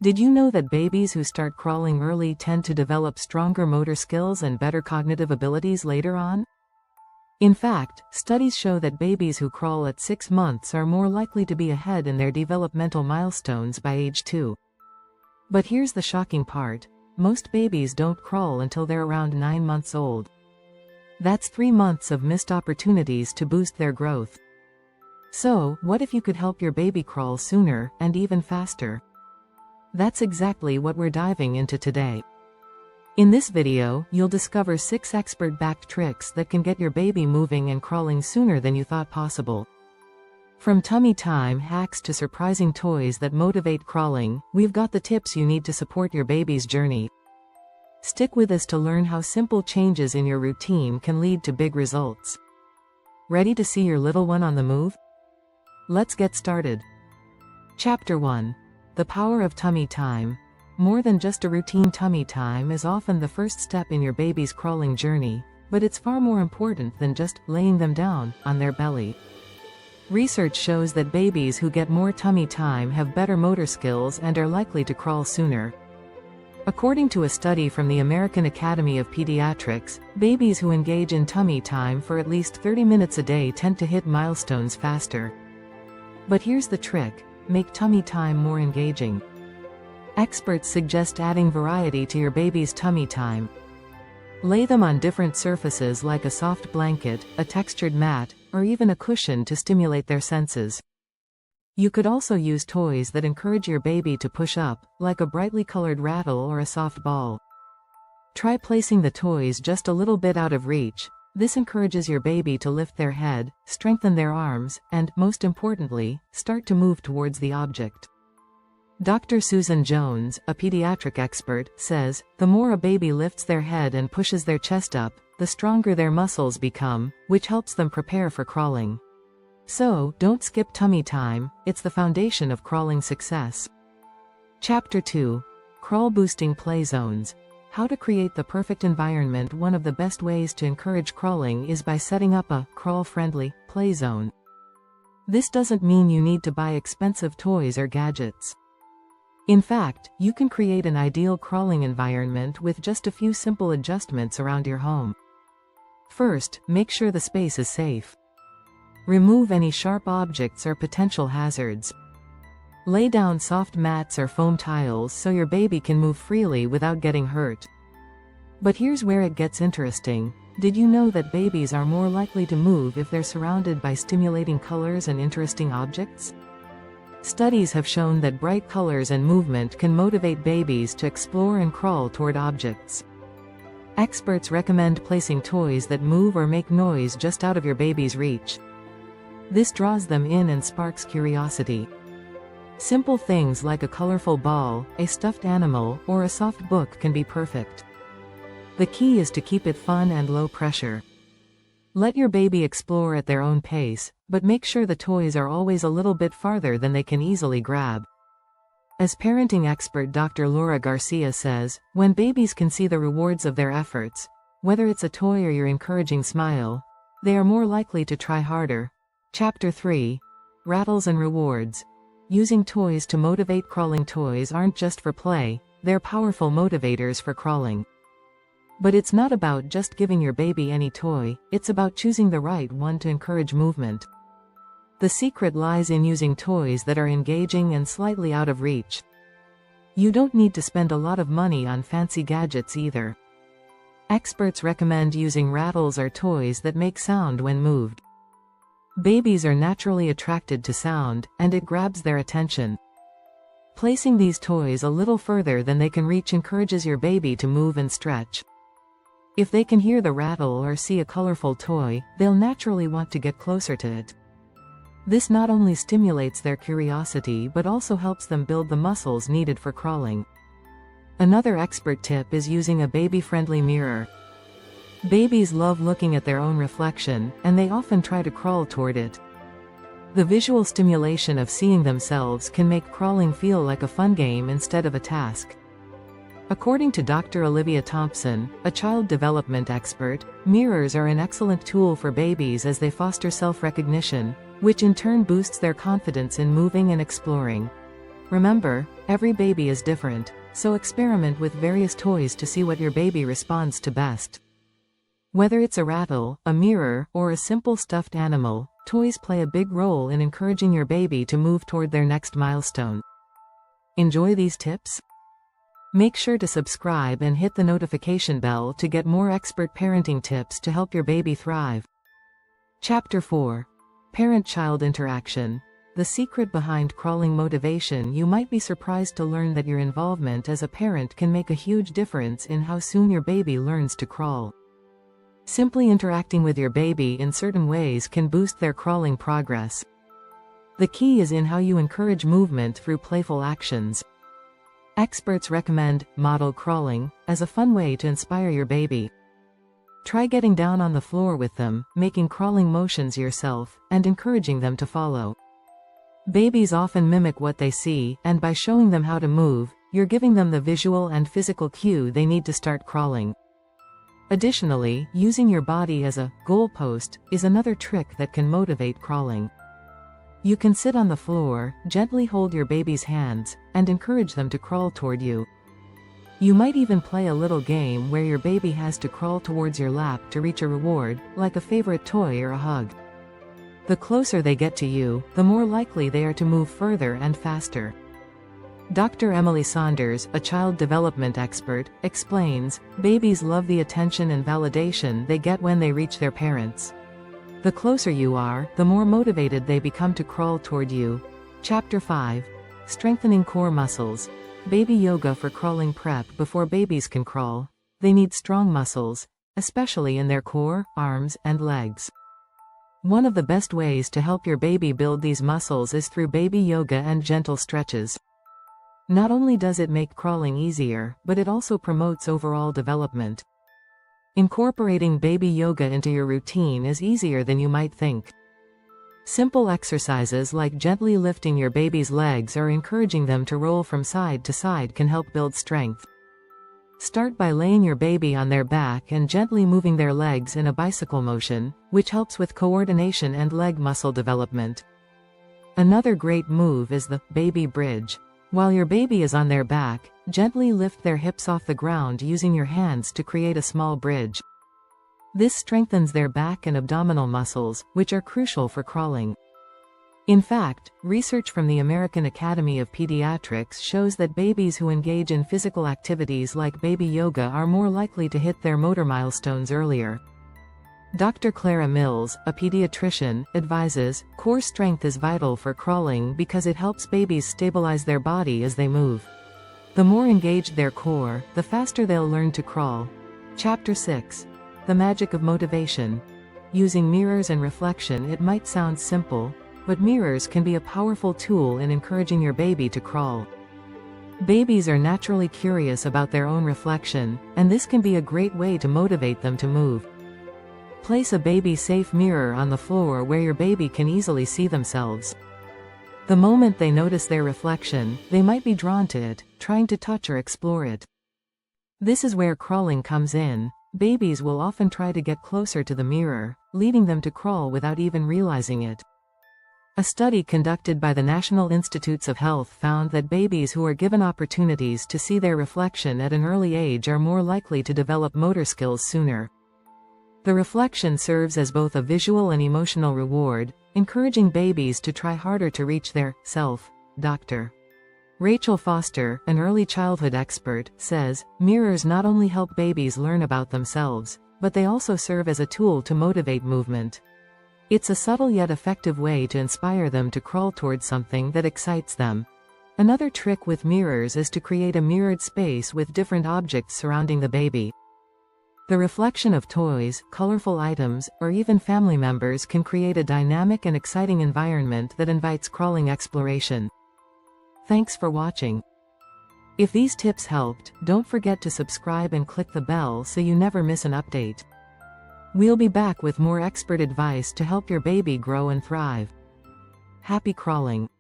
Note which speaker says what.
Speaker 1: Did you know that babies who start crawling early tend to develop stronger motor skills and better cognitive abilities later on? In fact, studies show that babies who crawl at 6 months are more likely to be ahead in their developmental milestones by age 2. But here's the shocking part. Most babies don't crawl until they're around 9 months old. That's 3 months of missed opportunities to boost their growth. So, what if you could help your baby crawl sooner, and even faster? That's exactly what we're diving into today. In this video, you'll discover 6 expert-backed tricks that can get your baby moving and crawling sooner than you thought possible. From tummy time hacks to surprising toys that motivate crawling, we've got the tips you need to support your baby's journey. Stick with us to learn how simple changes in your routine can lead to big results. Ready to see your little one on the move? Let's get started. Chapter 1. The Power of Tummy Time. More than just a routine, tummy time is often the first step in your baby's crawling journey, but it's far more important than just laying them down on their belly. Research shows that babies who get more tummy time have better motor skills and are likely to crawl sooner. According to a study from the American Academy of Pediatrics, babies who engage in tummy time for at least 30 minutes a day tend to hit milestones faster. But here's the trick: make tummy time more engaging. Experts suggest adding variety to your baby's tummy time. Lay them on different surfaces like a soft blanket, a textured mat, or even a cushion to stimulate their senses. You could also use toys that encourage your baby to push up, like a brightly colored rattle or a soft ball. Try placing the toys just a little bit out of reach. This encourages your baby to lift their head, strengthen their arms, and, most importantly, start to move towards the object. Dr. Susan Jones, a pediatric expert, says, the more a baby lifts their head and pushes their chest up, the stronger their muscles become, which helps them prepare for crawling. So, don't skip tummy time, it's the foundation of crawling success. Chapter 2. Crawl Boosting Play Zones. How to create the perfect environment. One of the best ways to encourage crawling is by setting up a crawl-friendly play zone. This doesn't mean you need to buy expensive toys or gadgets. In fact, you can create an ideal crawling environment with just a few simple adjustments around your home. First, make sure the space is safe. Remove any sharp objects or potential hazards. Lay down soft mats or foam tiles so your baby can move freely without getting hurt. But here's where it gets interesting. Did you know that babies are more likely to move if they're surrounded by stimulating colors and interesting objects? Studies have shown that bright colors and movement can motivate babies to explore and crawl toward objects. Experts recommend placing toys that move or make noise just out of your baby's reach. This draws them in and sparks curiosity. Simple things like a colorful ball, a stuffed animal, or a soft book can be perfect. The key is to keep it fun and low pressure. Let your baby explore at their own pace, but make sure the toys are always a little bit farther than they can easily grab. As parenting expert Dr. Laura Garcia says, when babies can see the rewards of their efforts, whether it's a toy or your encouraging smile, they are more likely to try harder. Chapter 3. Rattles and Rewards. Using toys to motivate crawling. Toys aren't just for play, they're powerful motivators for crawling. But it's not about just giving your baby any toy, it's about choosing the right one to encourage movement. The secret lies in using toys that are engaging and slightly out of reach. You don't need to spend a lot of money on fancy gadgets either. Experts recommend using rattles or toys that make sound when moved. Babies are naturally attracted to sound, and it grabs their attention. Placing these toys a little further than they can reach encourages your baby to move and stretch. If they can hear the rattle or see a colorful toy, they'll naturally want to get closer to it. This not only stimulates their curiosity but also helps them build the muscles needed for crawling. Another expert tip is using a baby-friendly mirror. Babies love looking at their own reflection, and they often try to crawl toward it. The visual stimulation of seeing themselves can make crawling feel like a fun game instead of a task. According to Dr. Olivia Thompson, a child development expert, mirrors are an excellent tool for babies as they foster self-recognition, which in turn boosts their confidence in moving and exploring. Remember, every baby is different, so experiment with various toys to see what your baby responds to best. Whether it's a rattle, a mirror, or a simple stuffed animal, toys play a big role in encouraging your baby to move toward their next milestone. Enjoy these tips? Make sure to subscribe and hit the notification bell to get more expert parenting tips to help your baby thrive. Chapter 4. Parent-Child Interaction. The secret behind crawling motivation. You might be surprised to learn that your involvement as a parent can make a huge difference in how soon your baby learns to crawl. Simply interacting with your baby in certain ways can boost their crawling progress. The key is in how you encourage movement through playful actions. Experts recommend model crawling as a fun way to inspire your baby. Try getting down on the floor with them, making crawling motions yourself, and encouraging them to follow. Babies often mimic what they see, and by showing them how to move, you're giving them the visual and physical cue they need to start crawling. Additionally, using your body as a goalpost is another trick that can motivate crawling. You can sit on the floor, gently hold your baby's hands, and encourage them to crawl toward you. You might even play a little game where your baby has to crawl towards your lap to reach a reward, like a favorite toy or a hug. The closer they get to you, the more likely they are to move further and faster. Dr. Emily Saunders, a child development expert, explains, babies love the attention and validation they get when they reach their parents. The closer you are, the more motivated they become to crawl toward you. Chapter 5. Strengthening core muscles. Baby yoga for crawling prep. Before babies can crawl, they need strong muscles, especially in their core, arms, and legs. One of the best ways to help your baby build these muscles is through baby yoga and gentle stretches. Not only does it make crawling easier, but it also promotes overall development. Incorporating baby yoga into your routine is easier than you might think. Simple exercises like gently lifting your baby's legs or encouraging them to roll from side to side can help build strength. Start by laying your baby on their back and gently moving their legs in a bicycle motion, which helps with coordination and leg muscle development. Another great move is the baby bridge. While your baby is on their back, gently lift their hips off the ground using your hands to create a small bridge. This strengthens their back and abdominal muscles, which are crucial for crawling. In fact, research from the American Academy of Pediatrics shows that babies who engage in physical activities like baby yoga are more likely to hit their motor milestones earlier. Dr. Clara Mills, a pediatrician, advises, core strength is vital for crawling because it helps babies stabilize their body as they move. The more engaged their core, the faster they'll learn to crawl. Chapter 6. The Magic of Motivation. Using mirrors and reflection. It might sound simple, but mirrors can be a powerful tool in encouraging your baby to crawl. Babies are naturally curious about their own reflection, and this can be a great way to motivate them to move. Place a baby-safe mirror on the floor where your baby can easily see themselves. The moment they notice their reflection, they might be drawn to it, trying to touch or explore it. This is where crawling comes in. Babies will often try to get closer to the mirror, leading them to crawl without even realizing it. A study conducted by the National Institutes of Health found that babies who are given opportunities to see their reflection at an early age are more likely to develop motor skills sooner. The reflection serves as both a visual and emotional reward, encouraging babies to try harder to reach their self. Dr. Rachel Foster, an early childhood expert, says, mirrors not only help babies learn about themselves, but they also serve as a tool to motivate movement. It's a subtle yet effective way to inspire them to crawl towards something that excites them. Another trick with mirrors is to create a mirrored space with different objects surrounding the baby. The reflection of toys, colorful items, or even family members can create a dynamic and exciting environment that invites crawling exploration. Thanks for watching. If these tips helped, don't forget to subscribe and click the bell so you never miss an update. We'll be back with more expert advice to help your baby grow and thrive. Happy crawling!